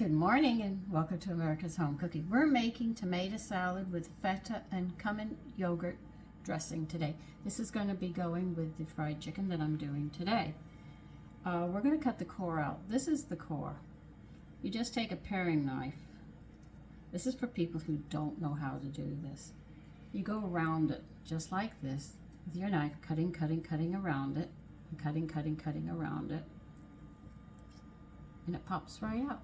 Good morning and welcome to America's Home Cooking. We're making tomato salad with feta and Cumin-Yogurt dressing today. This is going to be going with the fried chicken that I'm doing today. We're going to cut the core out. This is the core. You just take a paring knife. This is for people who don't know how to do this. You go around it just like this with your knife, cutting around it, and cutting around it, and it pops right out.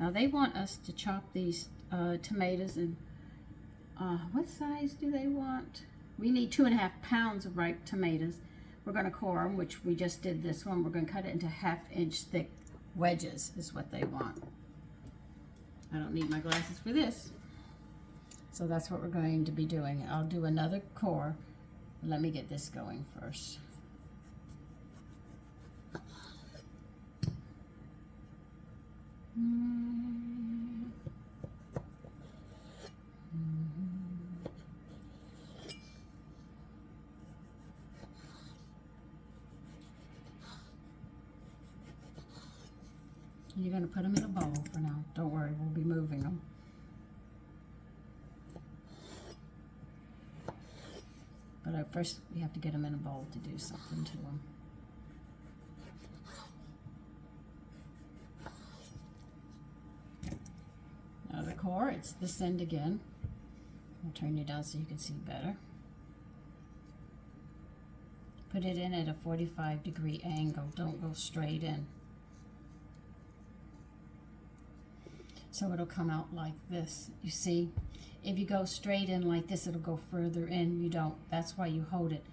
Now they want us to chop these tomatoes in, what size do they want? We need 2.5 pounds of ripe tomatoes. We're going to core them, which we just did this one. We're going to cut it into 1/2-inch thick wedges is what they want. I don't need my glasses for this. So that's what we're going to be doing. I'll do another core. Let me get this going first. You're going to put them in a bowl for now. Don't worry, we'll be moving them. But first, we have to get them in a bowl to do something to them. Now the core, it's this end again. I'll turn you down so you can see better. Put it in at a 45-degree angle. Don't go straight in. So it'll come out like this. You see, if you go straight in like this, it'll go further in. You don't. That's why you hold it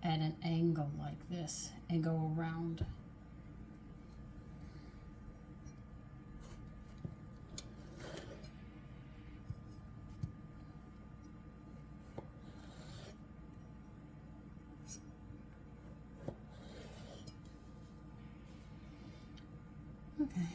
at an angle like this and go around. Okay.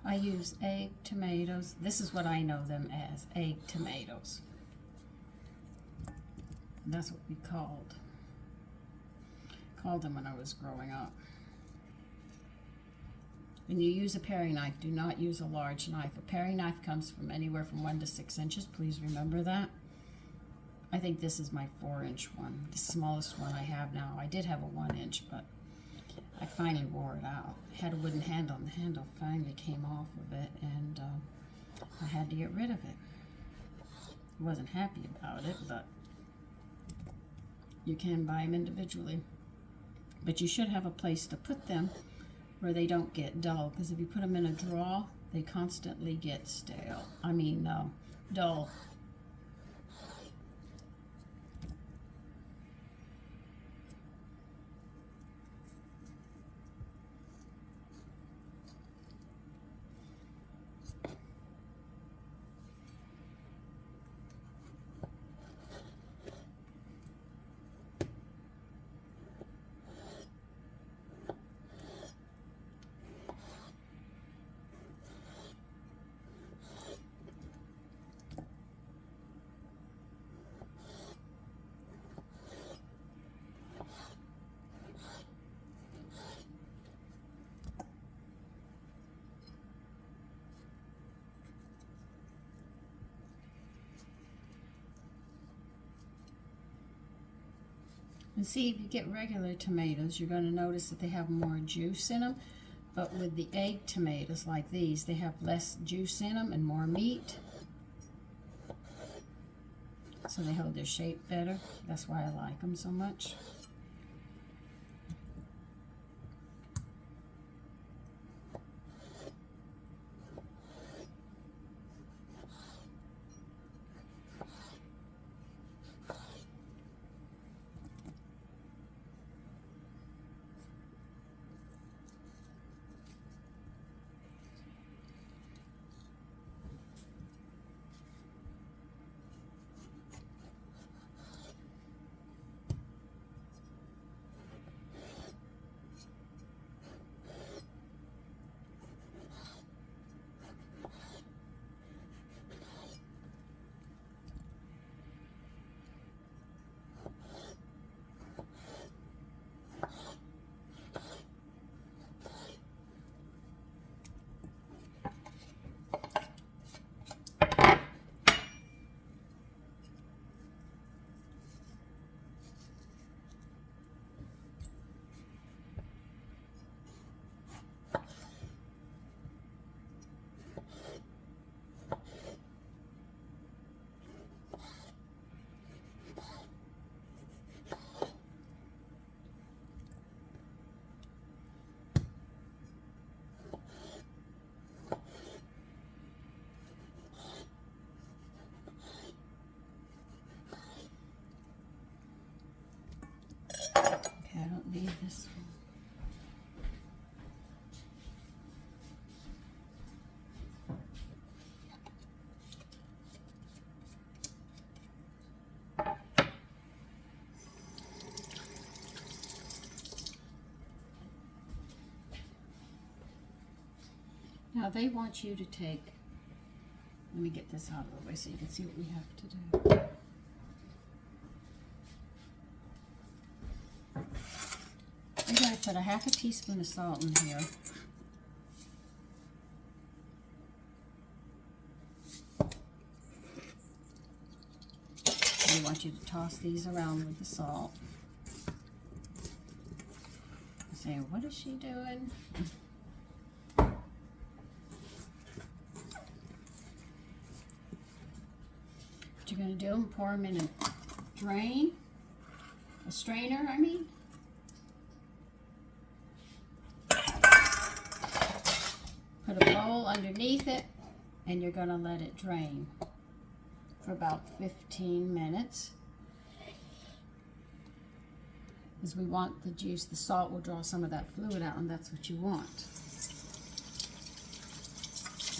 I use egg tomatoes. This is what I know them as, egg tomatoes. And that's what we called them when I was growing up. When you use a paring knife, do not use a large knife. A paring knife comes from anywhere from 1 to 6 inches. Please remember that. I think this is my 4-inch one, the smallest one I have now. I did have a 1-inch, but I finally wore it out. It had a wooden handle, and the handle finally came off of it, and I had to get rid of it. I wasn't happy about it, but you can buy them individually. But you should have a place to put them where they don't get dull, because if you put them in a drawer, they constantly get stale. I mean, dull. And see, if you get regular tomatoes, you're going to notice that they have more juice in them. But with the egg tomatoes like these, they have less juice in them and more meat. So they hold their shape better. That's why I like them so much. Now they want you to take, let me get this out of the way so you can see what we have to do. We're going to put a half a teaspoon of salt in here. We want you to toss these around with the salt. Say, what is she doing? What you're going to do, pour them in a strainer, I mean. Put a bowl underneath it, and you're going to let it drain for about 15 minutes. Because we want the juice, the salt will draw some of that fluid out, and that's what you want.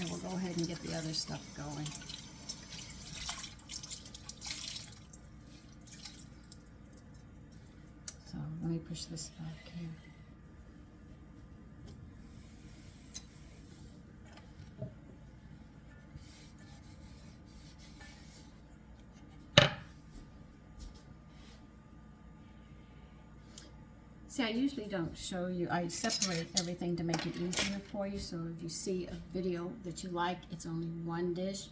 And we'll go ahead and get the other stuff going. So let me push this back here. See, I usually don't show you, I separate everything to make it easier for you, so if you see a video that you like, it's only one dish.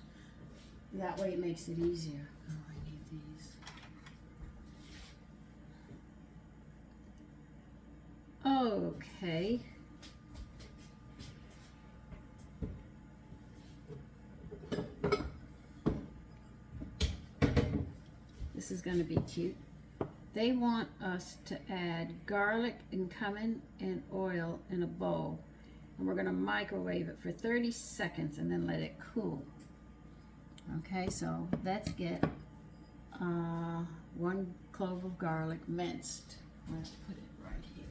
That way it makes it easier. Oh, I need these. Okay. This is going to be cute. They want us to add garlic and cumin and oil in a bowl. And we're going to microwave it for 30 seconds and then let it cool. Okay, so let's get 1 clove of garlic minced. Let's put it right here.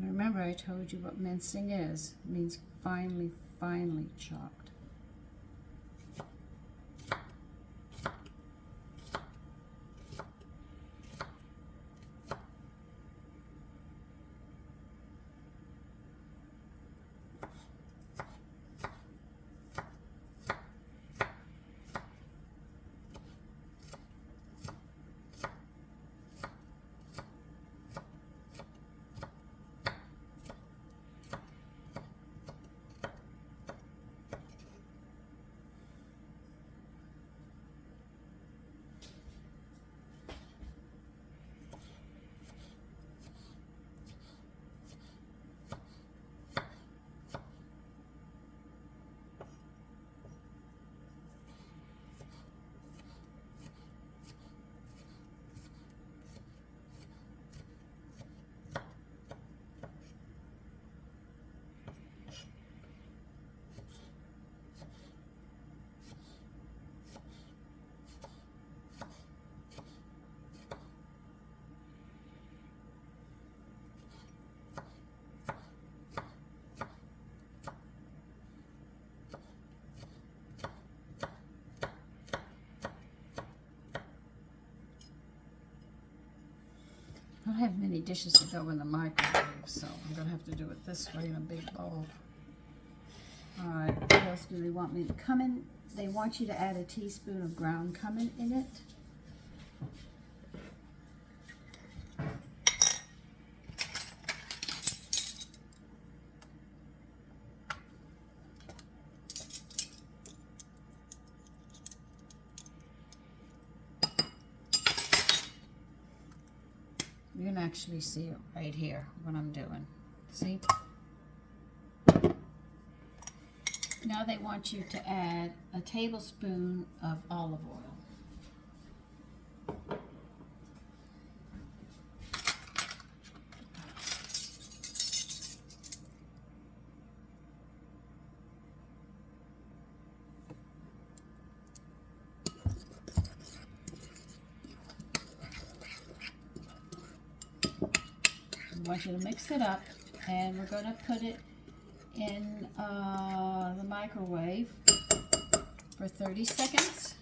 Remember, I told you what mincing is. It means finely, finely chopped. I don't have many dishes to go in the microwave, so I'm going to have to do it this way in a big bowl. Alright, what else do they want me to come in? They want you to add a teaspoon of ground cumin in it. You can actually see it right here, what I'm doing. See? Now they want you to add a tablespoon of olive oil. I want you to mix it up, and we're going to put it in the microwave for 30 seconds,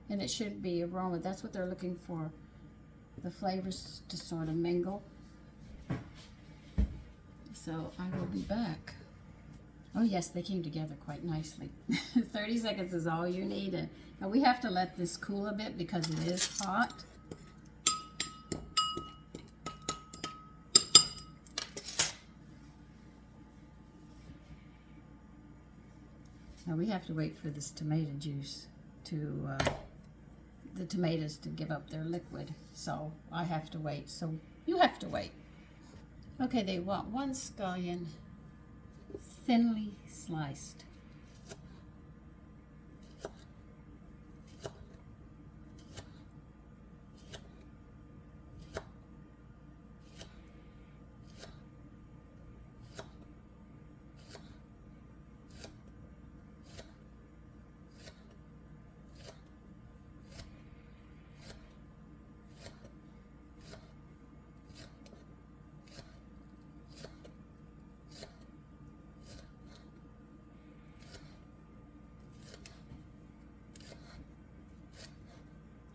and it should be aroma. That's what they're looking for, the flavors to sort of mingle. So I will be back. Oh yes, they came together quite nicely. 30 seconds is all you need. And now we have to let this cool a bit because it is hot. Now we have to wait for this tomato juice to, the tomatoes to give up their liquid. So I have to wait, so you have to wait. Okay, they want 1 scallion thinly sliced.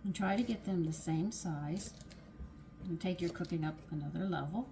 And try to get them the same size and take your cooking up another level.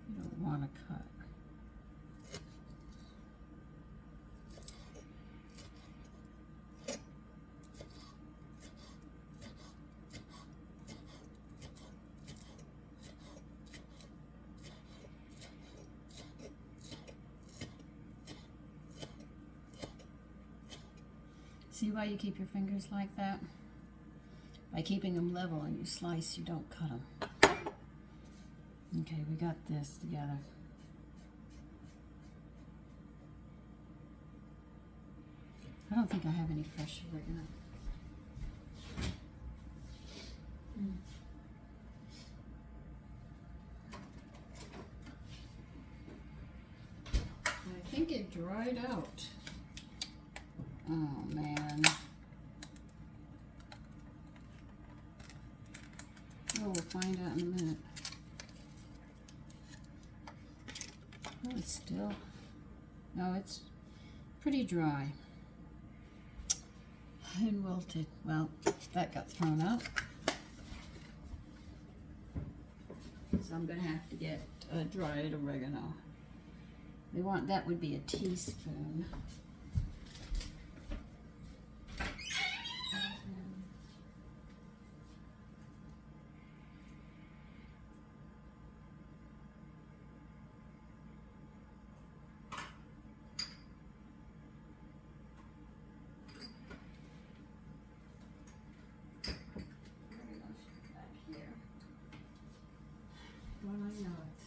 You don't want to cut. See why you keep your fingers like that? By keeping them level and you slice, you don't cut them. Okay, we got this together. I don't think I have any fresh oregano. I think it dried out. Oh man. Oh, we'll find out in a minute. Oh, it's still, no, it's pretty dry and wilted. Well, that got thrown out. So I'm gonna have to get dried oregano. They want, that would be a teaspoon. Well, I know it.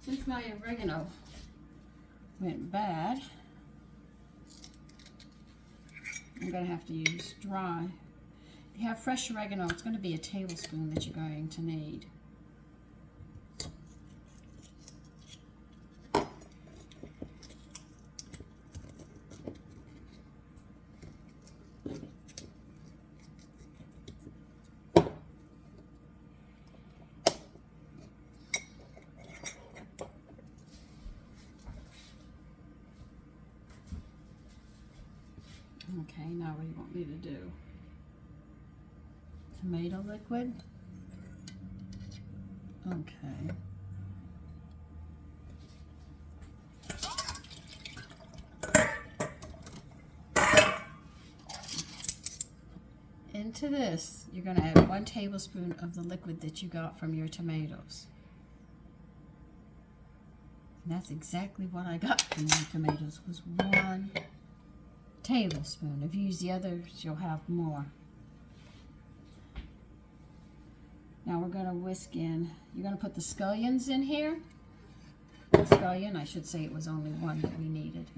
Since my oregano went bad, I'm going to have to use dry. If you have fresh oregano, it's going to be a tablespoon that you're going to need. Okay, now what do you want me to do? Tomato liquid? Okay. Into this, you're going to add 1 tablespoon of the liquid that you got from your tomatoes. And that's exactly what I got from my tomatoes, was 1 tablespoon. If you use the others, you'll have more. Now we're going to whisk in, you're going to put the scallions in here. The scallion, I should say it was only 1 that we needed.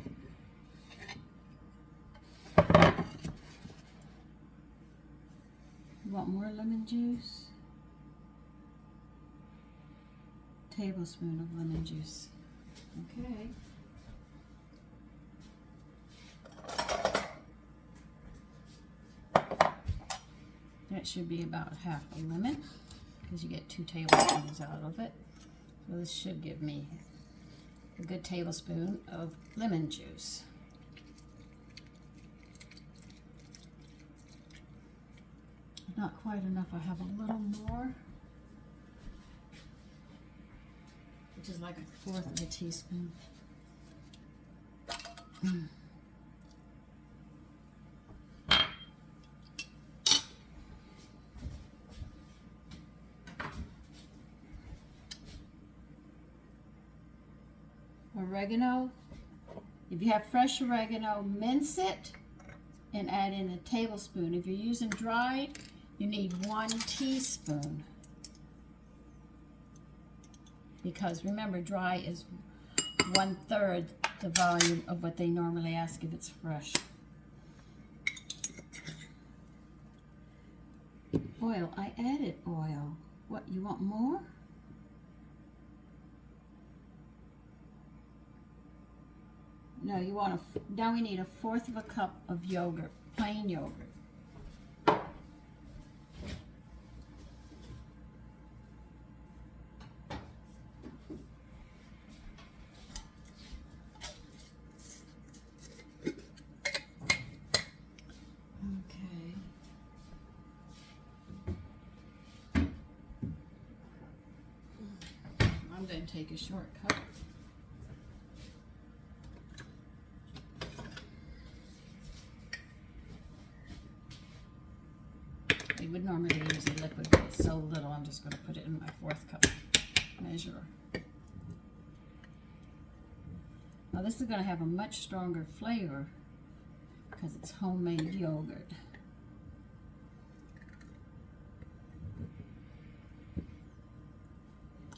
You want more lemon juice? Tablespoon of lemon juice. Okay. That should be about half a lemon, because you get 2 tablespoons out of it. So this should give me a good tablespoon of lemon juice. Not quite enough, I have a little more, which is like 1/4 of a teaspoon. Oregano, if you have fresh oregano, mince it and add in a tablespoon. If you're using dried, you need 1 teaspoon. Because remember, dry is 1/3 the volume of what they normally ask if it's fresh. Oil, I added oil. What, you want more? No, you want now we need 1/4 of a cup of yogurt, plain yogurt. Okay. I'm going to take a shortcut. We would normally use a liquid, but it's so little, I'm just going to put it in my 4th cup measure. Now this is going to have a much stronger flavor because it's homemade yogurt.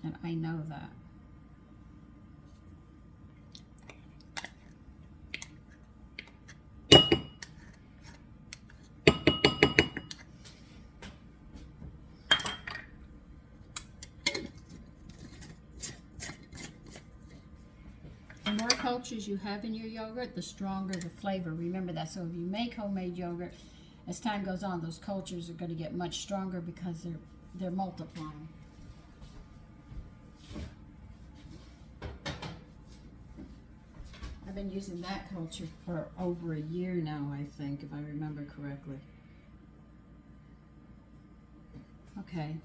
And I know that. The more cultures you have in your yogurt, the stronger the flavor. Remember that. So if you make homemade yogurt, as time goes on, those cultures are going to get much stronger because they're multiplying. I've been using that culture for over a year now, I think, if I remember correctly. Okay.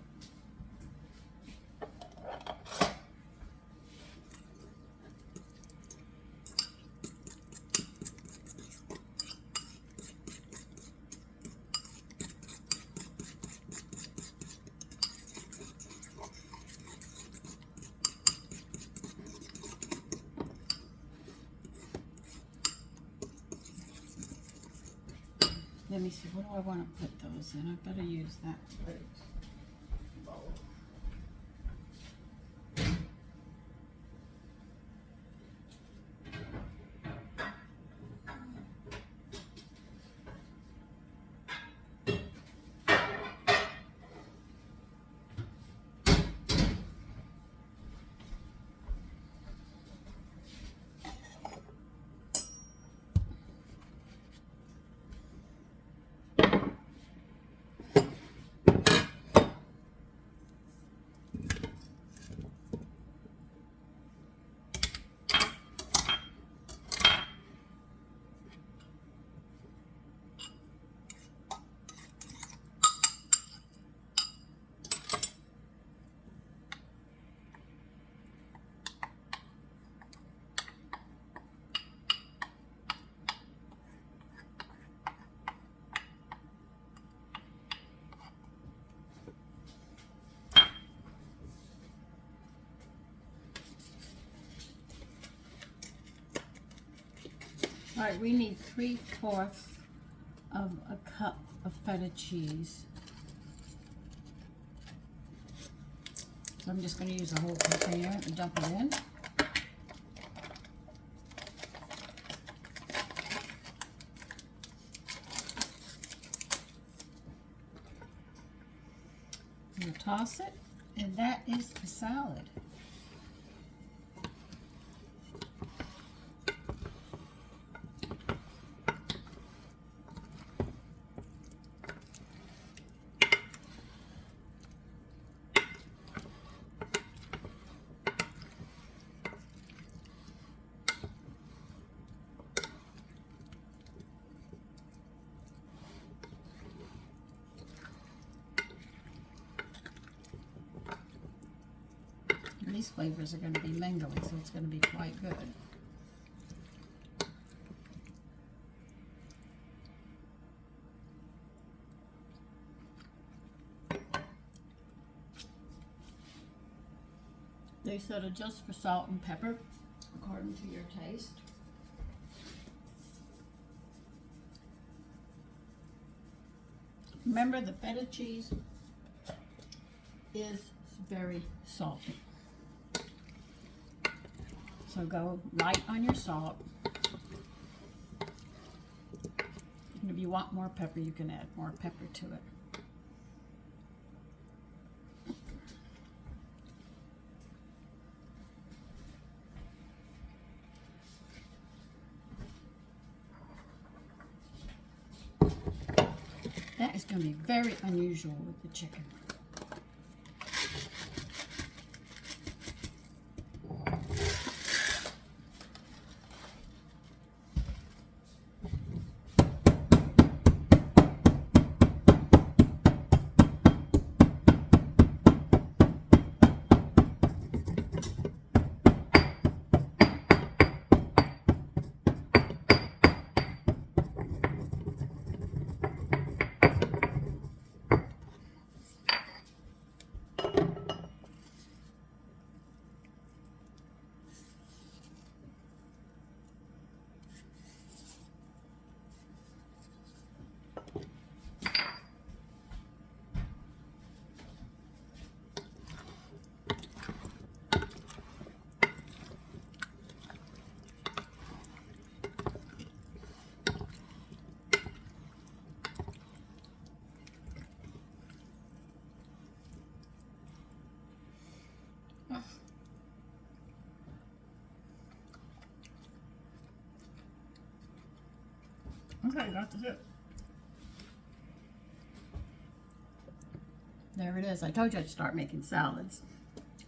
Let me see, what do I want to put those in? I better use that bowl. right, we need 3/4 of a cup of feta cheese. So I'm just going to use a whole container and dump it in. We'll toss it, and that is the salad. These flavors are going to be mingling, so it's going to be quite good. They said adjust for salt and pepper according to your taste. Remember, the feta cheese is very salty. So go light on your salt. And if you want more pepper, you can add more pepper to it. That is going to be very unusual with the chicken. Okay, that's it. There it is. I told you I'd start making salads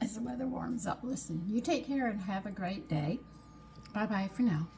as the weather warms up. Listen, you take care and have a great day. Bye-bye for now.